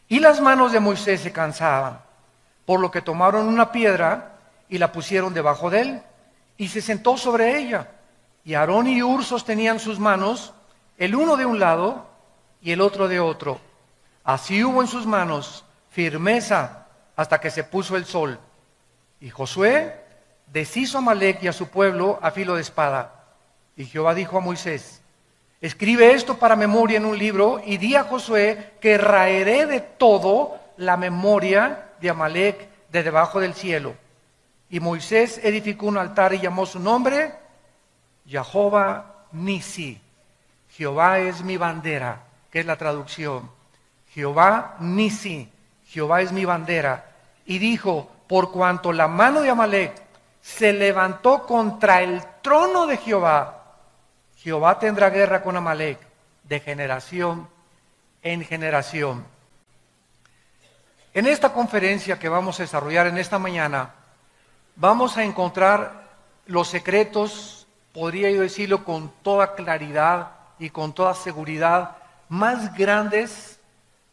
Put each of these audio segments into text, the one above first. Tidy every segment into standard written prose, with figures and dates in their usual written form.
Y las manos de Moisés se cansaban, por lo que tomaron una piedra y la pusieron debajo de él, y se sentó sobre ella. Y Aarón y Hur sostenían sus manos, el uno de un lado y el otro de otro. Así hubo en sus manos firmeza hasta que se puso el sol. Y Josué deshizo a Amalec y a su pueblo a filo de espada. Y Jehová dijo a Moisés: escribe esto para memoria en un libro y di a Josué que raeré de todo la memoria de Amalec de debajo del cielo. Y Moisés edificó un altar y llamó su nombre Jehová Nisi. Jehová es mi bandera, que es la traducción. Jehová Nisi, Jehová es mi bandera. Y dijo: por cuanto la mano de Amalec se levantó contra el trono de Jehová, Jehová tendrá guerra con Amalec de generación en generación. En esta conferencia que vamos a desarrollar en esta mañana, vamos a encontrar los secretos, podría yo decirlo con toda claridad y con toda seguridad, más grandes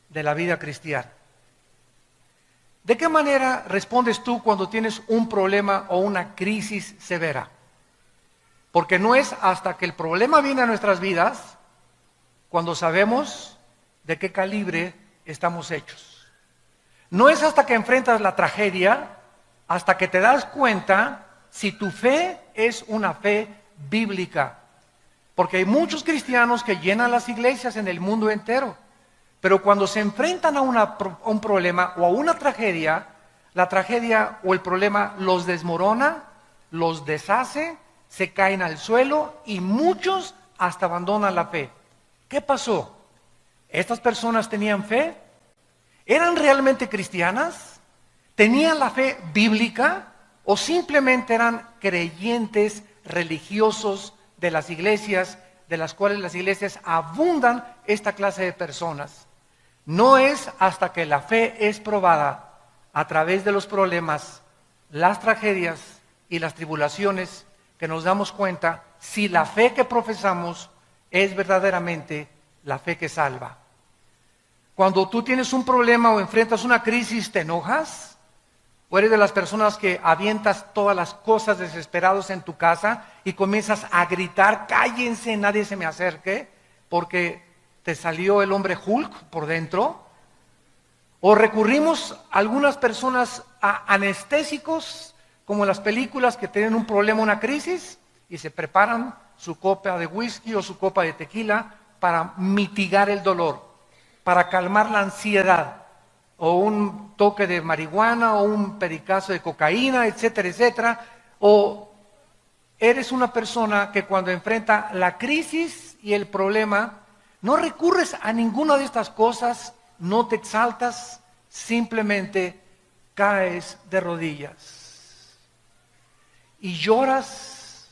de la vida cristiana. ¿De qué manera respondes tú cuando tienes un problema o una crisis severa? Porque no es hasta que el problema viene a nuestras vidas cuando sabemos de qué calibre estamos hechos. No es hasta que enfrentas la tragedia, hasta que te das cuenta si tu fe es una fe bíblica. Porque hay muchos cristianos que llenan las iglesias en el mundo entero, pero cuando se enfrentan a un problema o a una tragedia, la tragedia o el problema los desmorona, los deshace, se caen al suelo y muchos hasta abandonan la fe. ¿Qué pasó? ¿Estas personas tenían fe? ¿Eran realmente cristianas? ¿Tenían la fe bíblica? ¿O simplemente eran creyentes religiosos de las iglesias, de las cuales las iglesias abundan esta clase de personas? No es hasta que la fe es probada a través de los problemas, las tragedias y las tribulaciones que nos damos cuenta si la fe que profesamos es verdaderamente la fe que salva. Cuando tú tienes un problema o enfrentas una crisis, ¿te enojas? ¿O eres de las personas que avientas todas las cosas desesperados en tu casa y comienzas a gritar: cállense, nadie se me acerque, porque te salió el hombre Hulk por dentro? ¿O recurrimos algunas personas a anestésicos, como en las películas, que tienen un problema, una crisis, y se preparan su copa de whisky o su copa de tequila para mitigar el dolor, para calmar la ansiedad, o un toque de marihuana, o un pericazo de cocaína, etcétera, etcétera? ¿O eres una persona que cuando enfrenta la crisis y el problema, no recurres a ninguna de estas cosas, no te exaltas, simplemente caes de rodillas y lloras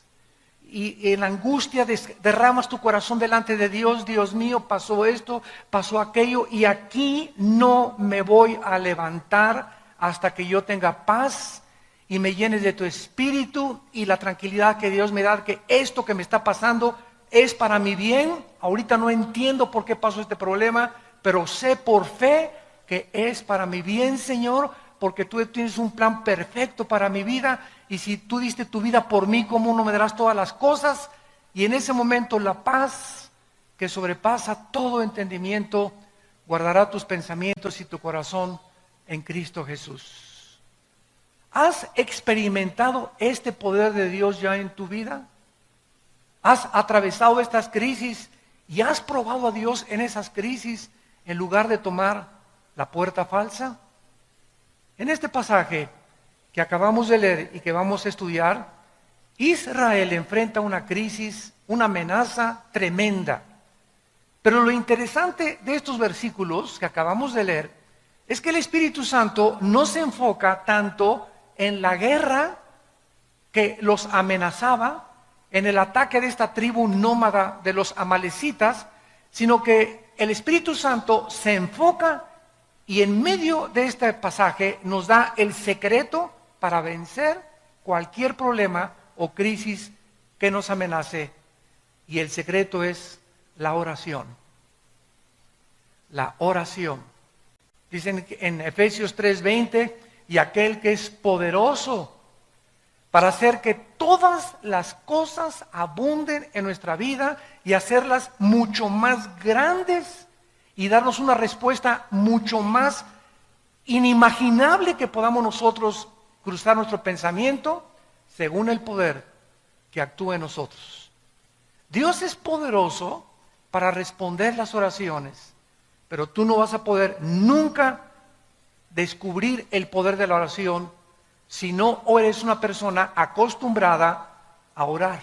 y en angustia derramas tu corazón delante de Dios? Dios mío, pasó esto, pasó aquello, y aquí no me voy a levantar hasta que yo tenga paz y me llenes de tu espíritu y la tranquilidad que Dios me da, que esto que me está pasando es para mi bien. Ahorita no entiendo por qué pasó este problema, pero sé por fe que es para mi bien, Señor, porque tú tienes un plan perfecto para mi vida, y si tú diste tu vida por mí, ¿cómo no me darás todas las cosas? Y en ese momento la paz que sobrepasa todo entendimiento guardará tus pensamientos y tu corazón en Cristo Jesús. ¿Has experimentado este poder de Dios ya en tu vida? ¿Has atravesado estas crisis y has probado a Dios en esas crisis en lugar de tomar la puerta falsa? En este pasaje que acabamos de leer y que vamos a estudiar, Israel enfrenta una crisis, una amenaza tremenda. Pero lo interesante de estos versículos que acabamos de leer es que el Espíritu Santo no se enfoca tanto en la guerra que los amenazaba, en el ataque de esta tribu nómada de los amalecitas, sino que el Espíritu Santo se enfoca y en medio de este pasaje nos da el secreto para vencer cualquier problema o crisis que nos amenace. Y el secreto es la oración. La oración. Dicen en Efesios 3:20, y aquel que es poderoso para hacer que todas las cosas abunden en nuestra vida y hacerlas mucho más grandes y darnos una respuesta mucho más inimaginable que podamos nosotros cruzar nuestro pensamiento según el poder que actúa en nosotros. Dios es poderoso para responder las oraciones, pero tú no vas a poder nunca descubrir el poder de la oración si no eres una persona acostumbrada a orar.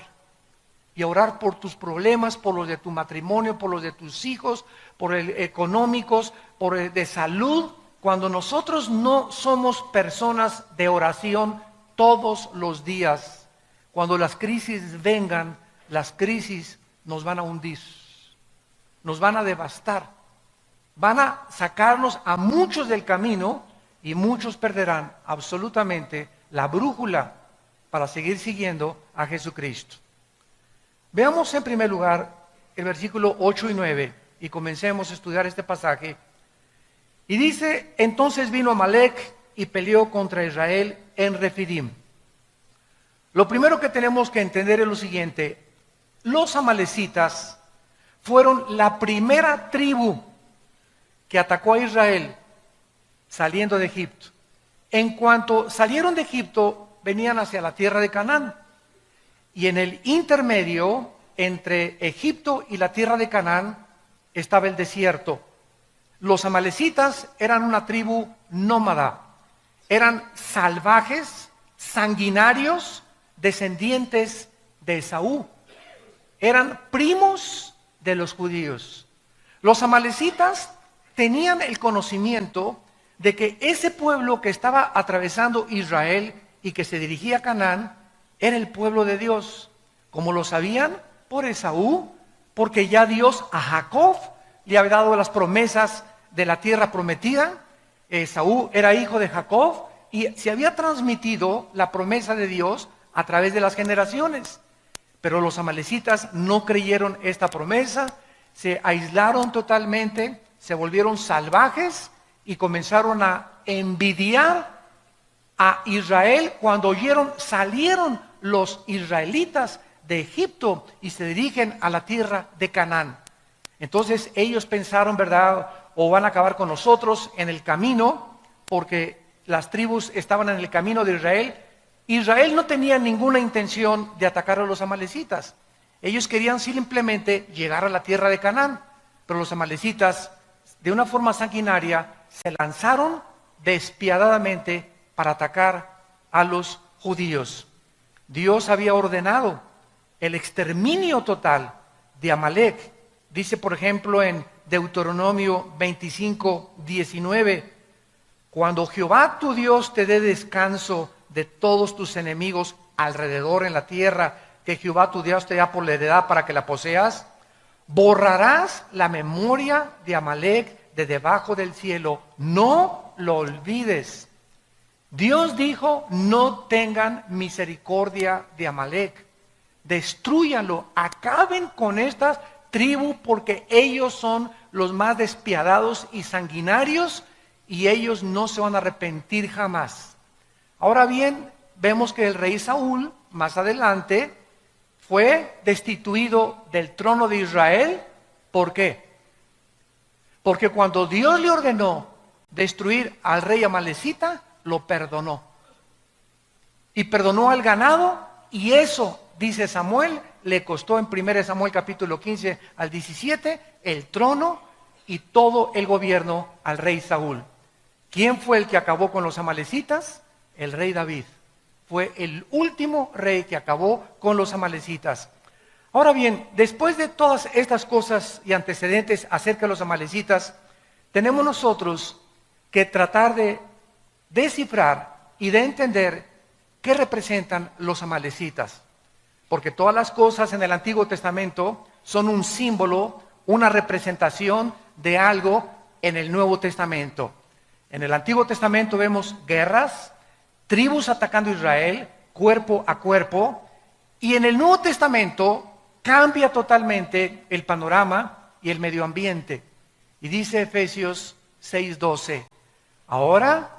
Y a orar por tus problemas, por los de tu matrimonio, por los de tus hijos, por los económicos, por el de salud. Cuando nosotros no somos personas de oración todos los días, cuando las crisis vengan, las crisis nos van a hundir, nos van a devastar, van a sacarnos a muchos del camino y muchos perderán absolutamente la brújula para seguir siguiendo a Jesucristo. Veamos en primer lugar el versículo 8 y 9 y comencemos a estudiar este pasaje. Y dice, entonces vino Amalec y peleó contra Israel en Refidim. Lo primero que tenemos que entender es lo siguiente: los amalecitas fueron la primera tribu que atacó a Israel saliendo de Egipto. En cuanto salieron de Egipto, venían hacia la tierra de Canaán. Y en el intermedio entre Egipto y la tierra de Canaán estaba el desierto. Los amalecitas eran una tribu nómada, eran salvajes, sanguinarios, descendientes de Esaú. Eran primos de los judíos. Los amalecitas tenían el conocimiento de que ese pueblo que estaba atravesando Israel y que se dirigía a Canaán era el pueblo de Dios. ¿Cómo lo sabían? Por Esaú, porque ya Dios a Jacob le había dado las promesas de la tierra prometida. Esaú era hijo de Jacob y se había transmitido la promesa de Dios a través de las generaciones. Pero los amalecitas no creyeron esta promesa, se aislaron totalmente, se volvieron salvajes y comenzaron a envidiar a Israel. Cuando salieron los israelitas de Egipto y se dirigen a la tierra de Canaán. Entonces ellos pensaron, ¿verdad? O van a acabar con nosotros en el camino, porque las tribus estaban en el camino de Israel. Israel no tenía ninguna intención de atacar a los amalecitas. Ellos querían simplemente llegar a la tierra de Canaán, pero los amalecitas, de una forma sanguinaria, se lanzaron despiadadamente para atacar a los judíos. Dios había ordenado el exterminio total de Amalec. Dice, por ejemplo, en Deuteronomio 25:19, cuando Jehová tu Dios te dé descanso de todos tus enemigos alrededor en la tierra que Jehová tu Dios te da por la heredad para que la poseas, borrarás la memoria de Amalec de debajo del cielo, no lo olvides. Dios dijo, no tengan misericordia de Amalec, destrúyanlo, acaben con esta tribu porque ellos son los más despiadados y sanguinarios y ellos no se van a arrepentir jamás. Ahora bien, vemos que el rey Saúl, más adelante, fue destituido del trono de Israel. ¿Por qué? Porque cuando Dios le ordenó destruir al rey amalecita, lo perdonó. Y perdonó al ganado, y eso, dice Samuel, le costó en 1 Samuel capítulo 15 al 17, el trono y todo el gobierno al rey Saúl. ¿Quién fue el que acabó con los amalecitas? El rey David. Fue el último rey que acabó con los amalecitas. Ahora bien, después de todas estas cosas y antecedentes acerca de los amalecitas, tenemos nosotros que tratar de descifrar y de entender qué representan los amalecitas. Porque todas las cosas en el Antiguo Testamento son un símbolo, una representación de algo en el Nuevo Testamento. En el Antiguo Testamento vemos guerras, tribus atacando a Israel, cuerpo a cuerpo, y en el Nuevo Testamento cambia totalmente el panorama y el medio ambiente. Y dice Efesios 6:12, Ahora,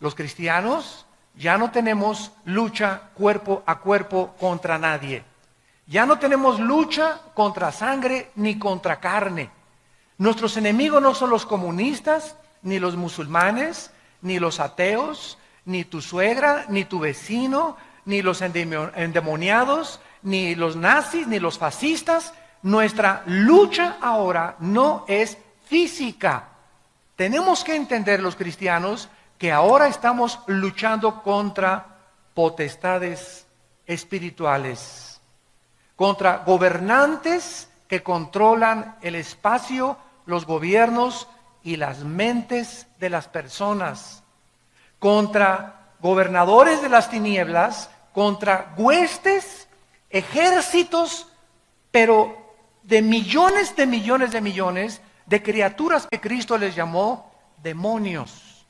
los cristianos ya no tenemos lucha cuerpo a cuerpo contra nadie. Ya no tenemos lucha contra sangre ni contra carne. Nuestros enemigos no son los comunistas, ni los musulmanes, ni los ateos, ni tu suegra, ni tu vecino, ni los endemoniados, ni los nazis, ni los fascistas. Nuestra lucha ahora no es física. Tenemos que entender los cristianos que ahora estamos luchando contra potestades espirituales, contra gobernantes que controlan el espacio, los gobiernos y las mentes de las personas, contra gobernadores de las tinieblas, contra huestes, ejércitos, pero de millones de criaturas que Cristo les llamó demonios,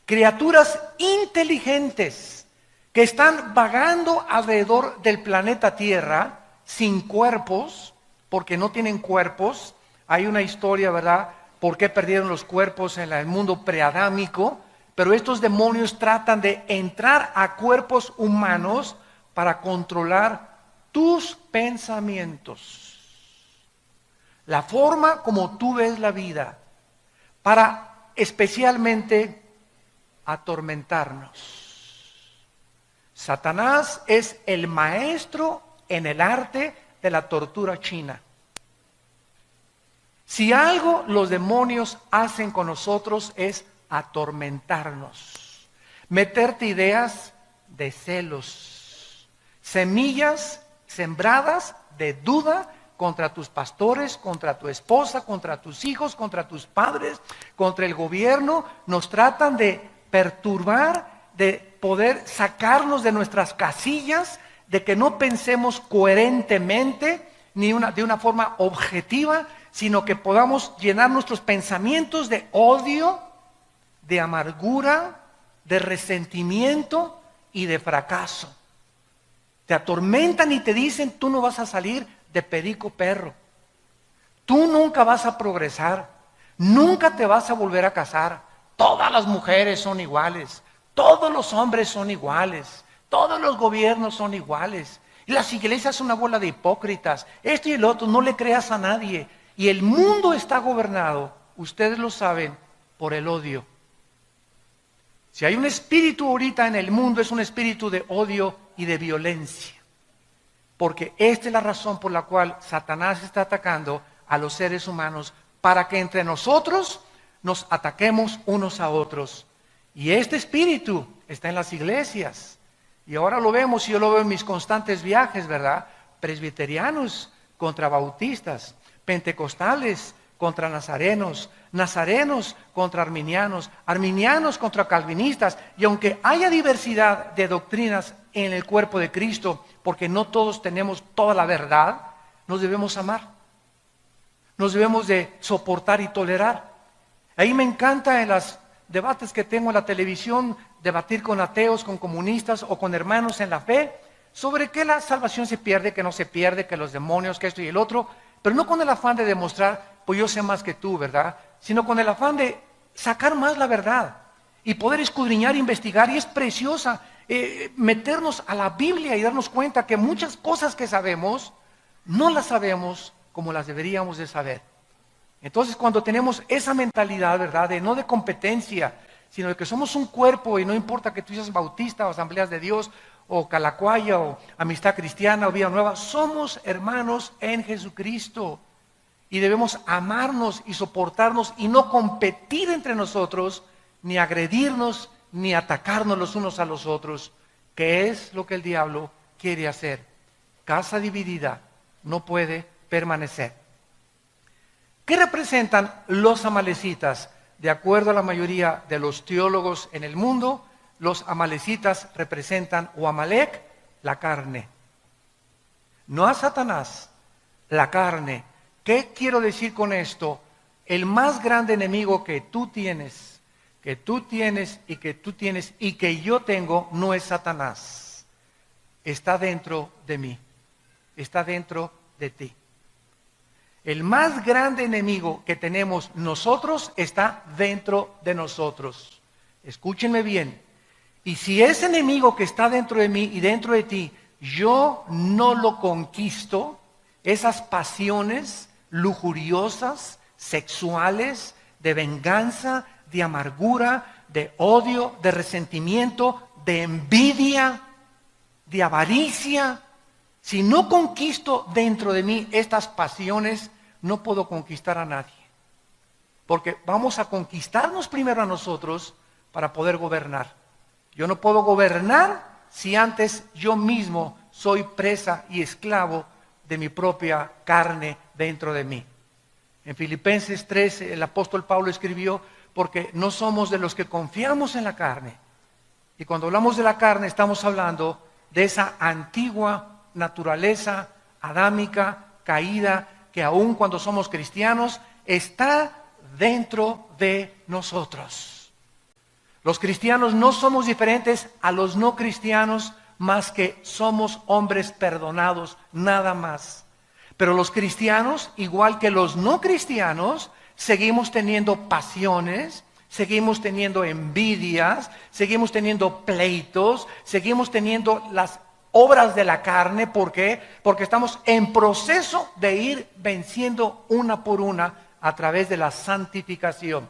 criaturas inteligentes que están vagando alrededor del planeta Tierra sin cuerpos, porque no tienen cuerpos. Hay una historia, ¿verdad?, por qué perdieron los cuerpos en el mundo preadámico, pero estos demonios tratan de entrar a cuerpos humanos para controlar tus pensamientos, la forma como tú ves la vida, para especialmente atormentarnos. Satanás es el maestro en el arte de la tortura china. Si algo los demonios hacen con nosotros es atormentarnos, meterte ideas de celos, semillas sembradas de duda contra tus pastores, contra tu esposa, contra tus hijos, contra tus padres, contra el gobierno. Nos tratan de perturbar, de poder sacarnos de nuestras casillas, de que no pensemos coherentemente ni de una forma objetiva, sino que podamos llenar nuestros pensamientos de odio, de amargura, de resentimiento y de fracaso. Te atormentan y te dicen: tú no vas a salir de perico perro, tú nunca vas a progresar, nunca te vas a volver a casar, todas las mujeres son iguales, todos los hombres son iguales, todos los gobiernos son iguales, y las iglesias son una bola de hipócritas, esto y el otro, no le creas a nadie. Y el mundo está gobernado, ustedes lo saben, por el odio. Si hay un espíritu ahorita en el mundo, es un espíritu de odio y de violencia. Porque esta es la razón por la cual Satanás está atacando a los seres humanos, para que entre nosotros nos ataquemos unos a otros. Y este espíritu está en las iglesias. Y ahora lo vemos, y yo lo veo en mis constantes viajes, ¿verdad? Presbiterianos contra bautistas, pentecostales contra nazarenos, nazarenos contra arminianos, arminianos contra calvinistas. Y aunque haya diversidad de doctrinas en el cuerpo de Cristo, porque no todos tenemos toda la verdad, nos debemos amar, nos debemos de soportar y tolerar. Ahí me encanta en los debates que tengo en la televisión, debatir con ateos, con comunistas o con hermanos en la fe, sobre que la salvación se pierde, que no se pierde, que los demonios, que esto y el otro, pero no con el afán de demostrar, pues yo sé más que tú, ¿verdad?, sino con el afán de sacar más la verdad y poder escudriñar, investigar. Y es preciosa meternos a la Biblia y darnos cuenta que muchas cosas que sabemos, no las sabemos como las deberíamos de saber. Entonces, cuando tenemos esa mentalidad, ¿verdad?, de no de competencia, sino de que somos un cuerpo, y no importa que tú seas bautista o Asambleas de Dios o Calacuaya o Amistad Cristiana o Vida Nueva, somos hermanos en Jesucristo y debemos amarnos y soportarnos y no competir entre nosotros, ni agredirnos, ni atacarnos los unos a los otros, que es lo que el diablo quiere hacer. Casa dividida no puede permanecer. ¿Qué representan los amalecitas? De acuerdo a la mayoría de los teólogos en el mundo, los amalecitas representan, o Amalek, la carne. No a Satanás, la carne. ¿Qué quiero decir con esto? El más grande enemigo que tú tienes y que yo tengo, no es Satanás. Está dentro de mí, está dentro de ti. El más grande enemigo que tenemos nosotros está dentro de nosotros. escúchenme bien, y si ese enemigo que está dentro de mí y dentro de ti, yo no lo conquisto, esas pasiones lujuriosas, sexuales, de venganza, de amargura, de odio, de resentimiento, de envidia, de avaricia, si no conquisto dentro de mí estas pasiones, no puedo conquistar a nadie. Porque vamos a conquistarnos primero a nosotros para poder gobernar. Yo no puedo gobernar si antes yo mismo soy presa y esclavo de mi propia carne dentro de mí. En Filipenses 3 el apóstol Pablo escribió, porque no somos de los que confiamos en la carne. Y cuando hablamos de la carne estamos hablando de esa antigua naturaleza adámica, caída, que aun cuando somos cristianos está dentro de nosotros. Los cristianos no somos diferentes a los no cristianos, más que somos hombres perdonados, nada más. Pero los cristianos, igual que los no cristianos, seguimos teniendo pasiones, seguimos teniendo envidias, seguimos teniendo pleitos, seguimos teniendo las obras de la carne. ¿Por qué? Porque estamos en proceso de ir venciendo una por una a través de la santificación.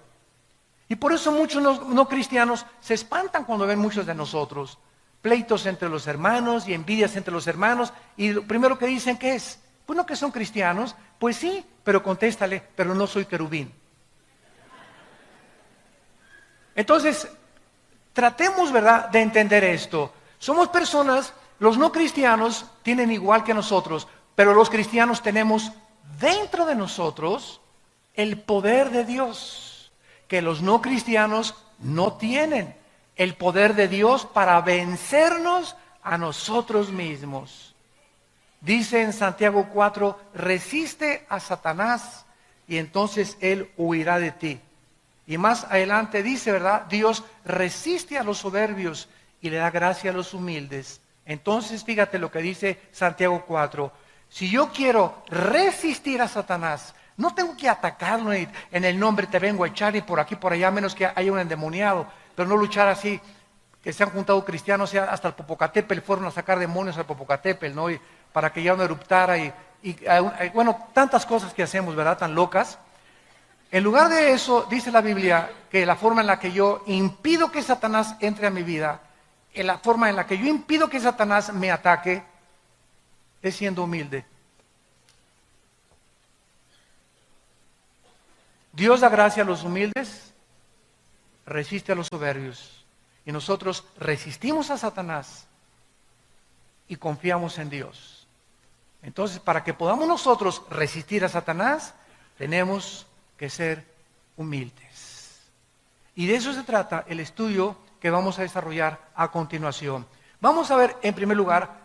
Y por eso muchos no cristianos se espantan cuando ven muchos de nosotros. Pleitos entre los hermanos y envidias entre los hermanos. Y lo primero que dicen, ¿qué es? Pues no, que son cristianos. Pues sí, pero contéstale, pero no soy querubín. Entonces, tratemos, ¿verdad?, de entender esto. Somos personas, los no cristianos tienen igual que nosotros, pero los cristianos tenemos dentro de nosotros el poder de Dios, que los no cristianos no tienen. El poder de Dios para vencernos a nosotros mismos. Dice en Santiago 4, resiste a Satanás y entonces él huirá de ti. Y más adelante dice, ¿verdad? Dios resiste a los soberbios y le da gracia a los humildes. Entonces fíjate lo que dice Santiago 4. Si yo quiero resistir a Satanás, no tengo que atacarlo en el nombre te vengo a echar y por aquí por allá, menos que haya un endemoniado. Pero no luchar así, que se han juntado cristianos hasta el Popocatépetl, fueron a sacar demonios al Popocatépetl, ¿no? Y para que ya no eruptara bueno, tantas cosas que hacemos, ¿verdad? Tan locas. En lugar de eso, dice la Biblia que la forma en la que yo impido que Satanás entre a mi vida, en la forma en la que yo impido que Satanás me ataque, es siendo humilde. Dios da gracia a los humildes, resiste a los soberbios. Y nosotros resistimos a Satanás y confiamos en Dios. Entonces, para que podamos nosotros resistir a Satanás, tenemos que ser humildes. Y de eso se trata el estudio que vamos a desarrollar a continuación. Vamos a ver, en primer lugar,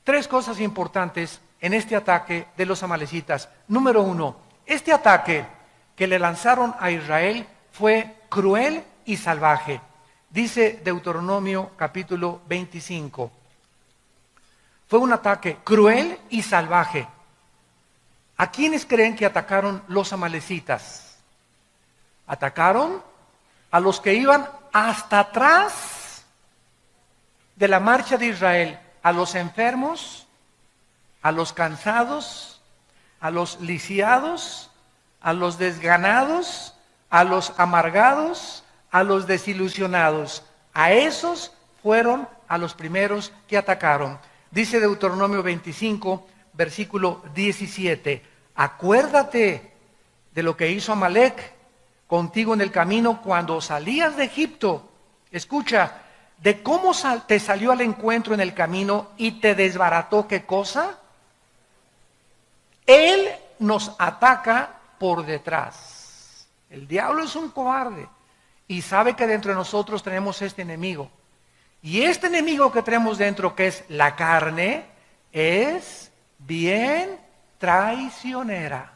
tres cosas importantes en este ataque de los amalecitas. Número 1, este ataque que le lanzaron a Israel fue cruel y salvaje. Dice Deuteronomio capítulo 25. Fue un ataque cruel y salvaje. ¿A quiénes creen que atacaron los amalecitas? Atacaron a los que iban hasta atrás de la marcha de Israel, a los enfermos, a los cansados, a los lisiados, a los desganados, a los amargados, a los desilusionados. A esos fueron a los primeros que atacaron. Dice Deuteronomio 25, versículo 17. Acuérdate de lo que hizo Amalec contigo en el camino cuando salías de Egipto. Escucha, de cómo te salió al encuentro en el camino y te desbarató. ¿Qué cosa? Él nos ataca por detrás. El diablo es un cobarde y sabe que dentro de nosotros tenemos este enemigo. Y este enemigo que tenemos dentro, que es la carne, es bien traicionera.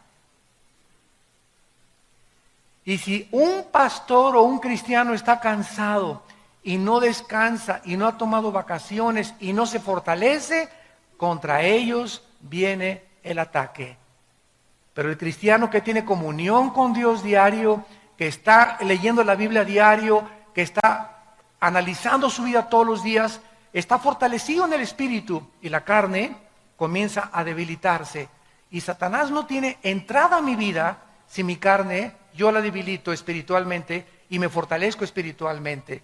Y si un pastor o un cristiano está cansado y no descansa y no ha tomado vacaciones y no se fortalece, contra ellos viene el ataque. Pero el cristiano que tiene comunión con Dios diario, que está leyendo la Biblia diario, que está analizando su vida todos los días, está fortalecido en el espíritu y la carne comienza a debilitarse. Y Satanás no tiene entrada a mi vida si mi carne yo la debilito espiritualmente y me fortalezco espiritualmente.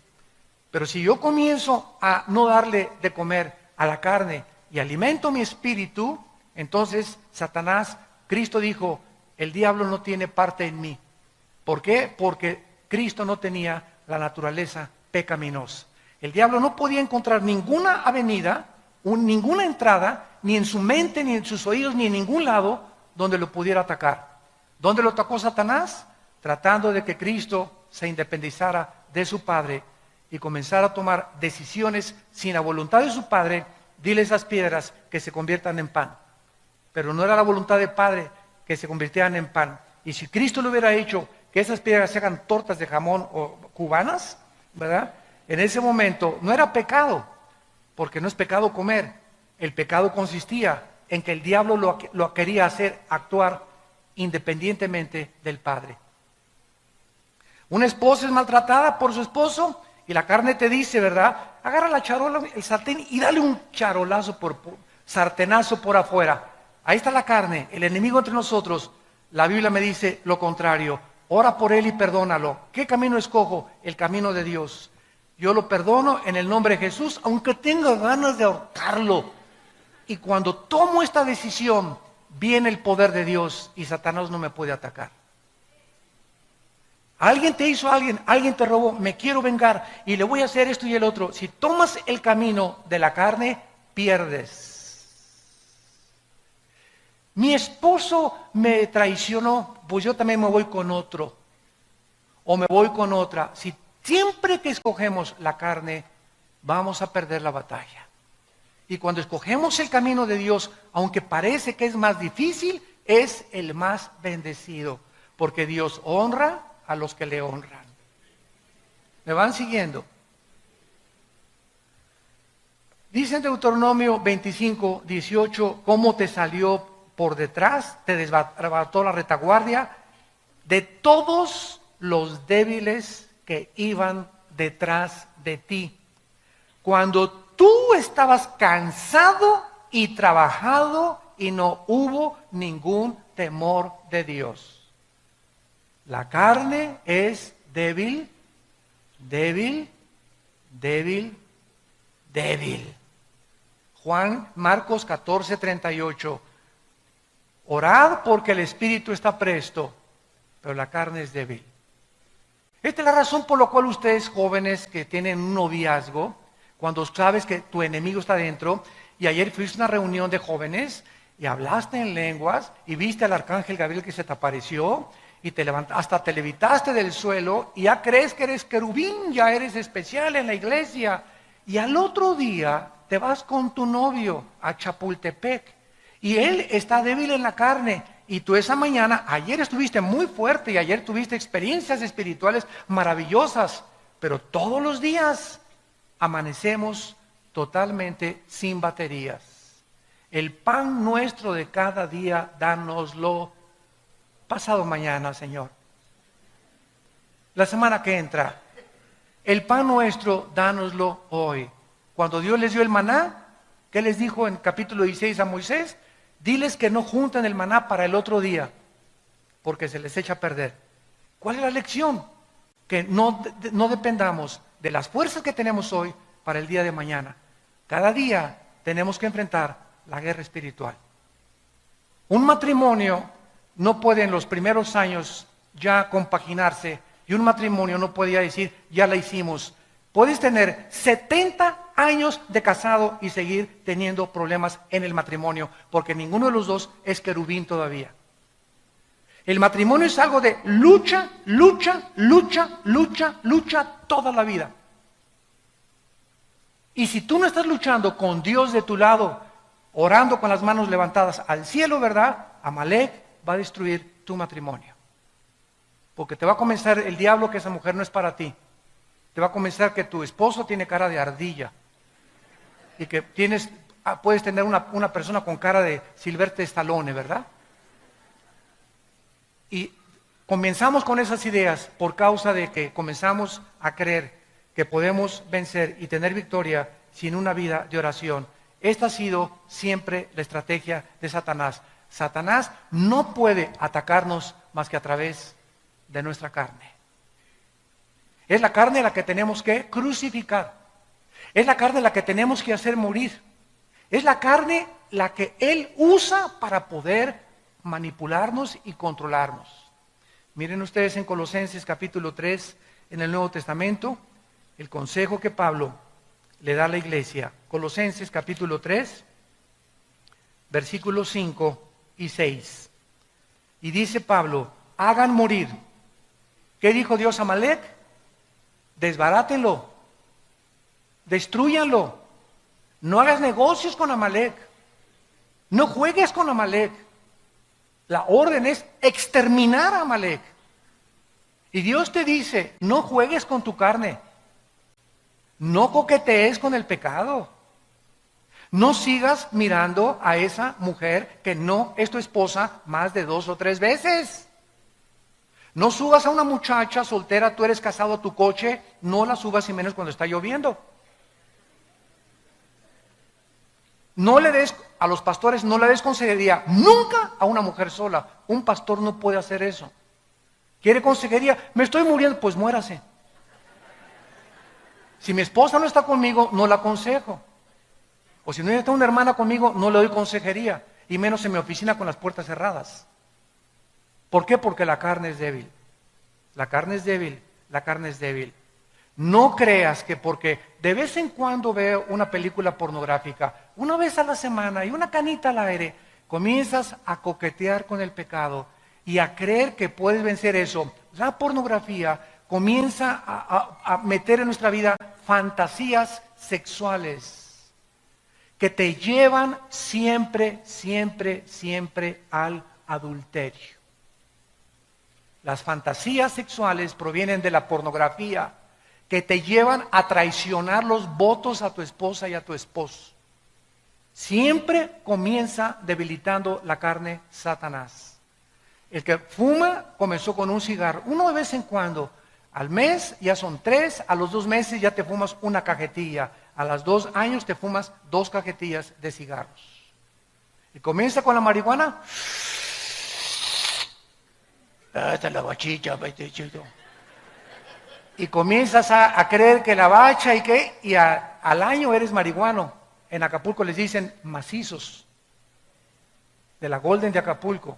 Pero si yo comienzo a no darle de comer a la carne y alimento mi espíritu, entonces Satanás, Cristo dijo, el diablo no tiene parte en mí. ¿Por qué? Porque Cristo no tenía la naturaleza pecaminosa. El diablo no podía encontrar ninguna avenida, ninguna entrada, ni en su mente, ni en sus oídos, ni en ningún lado donde lo pudiera atacar. ¿Dónde lo atacó Satanás? Tratando de que Cristo se independizara de su Padre y comenzara a tomar decisiones sin la voluntad de su Padre. Dile a esas piedras que se conviertan en pan. Pero no era la voluntad del Padre que se convirtieran en pan. Y si Cristo le hubiera hecho que esas piedras se hagan tortas de jamón o cubanas, ¿verdad? En ese momento no era pecado, porque no es pecado comer. El pecado consistía en que el diablo lo quería hacer actuar independientemente del Padre. Una esposa es maltratada por su esposo y la carne te dice, ¿verdad? Agarra la charola, el sartén y dale un charolazo sartenazo por afuera. Ahí está la carne, el enemigo entre nosotros. La Biblia me dice lo contrario. Ora por él y perdónalo. ¿Qué camino escojo? El camino de Dios. Yo lo perdono en el nombre de Jesús, aunque tenga ganas de ahorcarlo. Y cuando tomo esta decisión, viene el poder de Dios y Satanás no me puede atacar. Alguien te hizo alguien te robó, me quiero vengar y le voy a hacer esto y el otro. Si tomas el camino de la carne, pierdes. Mi esposo me traicionó, pues yo también me voy con otro. O me voy con otra. Si siempre que escogemos la carne, vamos a perder la batalla. Y cuando escogemos el camino de Dios, aunque parece que es más difícil, es el más bendecido. Porque Dios honra a los que le honran. ¿Me van siguiendo? Dice en Deuteronomio 25, 18, cómo te salió por detrás, te desbarató la retaguardia de todos los débiles que iban detrás de ti. Cuando tú estabas cansado y trabajado y no hubo ningún temor de Dios. La carne es débil, débil, débil, débil. Marcos 14, 38. Orad porque el espíritu está presto, pero la carne es débil. Esta es la razón por la cual ustedes jóvenes que tienen un noviazgo, cuando sabes que tu enemigo está dentro, y ayer fuiste a una reunión de jóvenes y hablaste en lenguas y viste al arcángel Gabriel que se te apareció y te levantaste, hasta te levitaste del suelo y ya crees que eres querubín, ya eres especial en la iglesia, y al otro día te vas con tu novio a Chapultepec y él está débil en la carne. Y tú esa mañana, ayer estuviste muy fuerte y ayer tuviste experiencias espirituales maravillosas, pero todos los días amanecemos totalmente sin baterías. El pan nuestro de cada día, dánoslo pasado mañana, Señor. La semana que entra, el pan nuestro, dánoslo hoy. Cuando Dios les dio el maná, ¿qué les dijo en capítulo 16 a Moisés? Diles que no junten el maná para el otro día, porque se les echa a perder. ¿Cuál es la lección? Que no dependamos de las fuerzas que tenemos hoy para el día de mañana. Cada día tenemos que enfrentar la guerra espiritual. Un matrimonio no puede en los primeros años ya compaginarse, y un matrimonio no podía decir, ya la hicimos. Puedes tener 70 años de casado y seguir teniendo problemas en el matrimonio, porque ninguno de los dos es querubín todavía. El matrimonio es algo de lucha, lucha, lucha, lucha, lucha toda la vida. Y si tú no estás luchando con Dios de tu lado, orando con las manos levantadas al cielo, ¿verdad? Amalek va a destruir tu matrimonio. Porque te va a comenzar el diablo que esa mujer no es para ti. Te va a comenzar que tu esposo tiene cara de ardilla. Y que puedes tener una persona con cara de Sylvester Stallone, ¿verdad? Y comenzamos con esas ideas por causa de que comenzamos a creer que podemos vencer y tener victoria sin una vida de oración. Esta ha sido siempre la estrategia de Satanás. Satanás no puede atacarnos más que a través de nuestra carne. Es la carne la que tenemos que crucificar. Es la carne la que tenemos que hacer morir. Es la carne la que Él usa para poder manipularnos y controlarnos. Miren ustedes en Colosenses capítulo 3, en el Nuevo Testamento, el consejo que Pablo le da a la iglesia. Colosenses capítulo 3, versículos 5 y 6. Y dice Pablo, hagan morir. ¿Qué dijo Dios a Amalek? Desbarátenlo, destrúyanlo. No hagas negocios con Amalek. No juegues con Amalek. La orden es exterminar a Amalek. Y Dios te dice, no juegues con tu carne. No coquetees con el pecado. No sigas mirando a esa mujer que no es tu esposa más de 2 o 3 veces. No subas a una muchacha soltera, tú eres casado a tu coche, no la subas y menos cuando está lloviendo. No le des, a los pastores no le des consejería nunca a una mujer sola. Un pastor no puede hacer eso. ¿Quiere consejería? Me estoy muriendo, pues muérase. Si mi esposa no está conmigo, no la aconsejo. O si no está una hermana conmigo, no le doy consejería. Y menos en mi oficina con las puertas cerradas. ¿Por qué? Porque la carne es débil. La carne es débil, la carne es débil. No creas que porque de vez en cuando veo una película pornográfica, una vez a la semana y una canita al aire, comienzas a coquetear con el pecado y a creer que puedes vencer eso. La pornografía comienza a meter en nuestra vida fantasías sexuales que te llevan siempre, siempre, siempre al adulterio. Las fantasías sexuales provienen de la pornografía que te llevan a traicionar los votos a tu esposa y a tu esposo. Siempre comienza debilitando la carne Satanás. El que fuma comenzó con un cigarro, uno de vez en cuando. Al mes ya son 3, a los 2 meses ya te fumas una cajetilla, a los 2 años te fumas 2 cajetillas de cigarros. Y comienza con la marihuana. Esta es la bachilla, chido. Y comienzas a creer que la bacha y qué, y al año eres marihuano. En Acapulco les dicen macizos, de la Golden de Acapulco.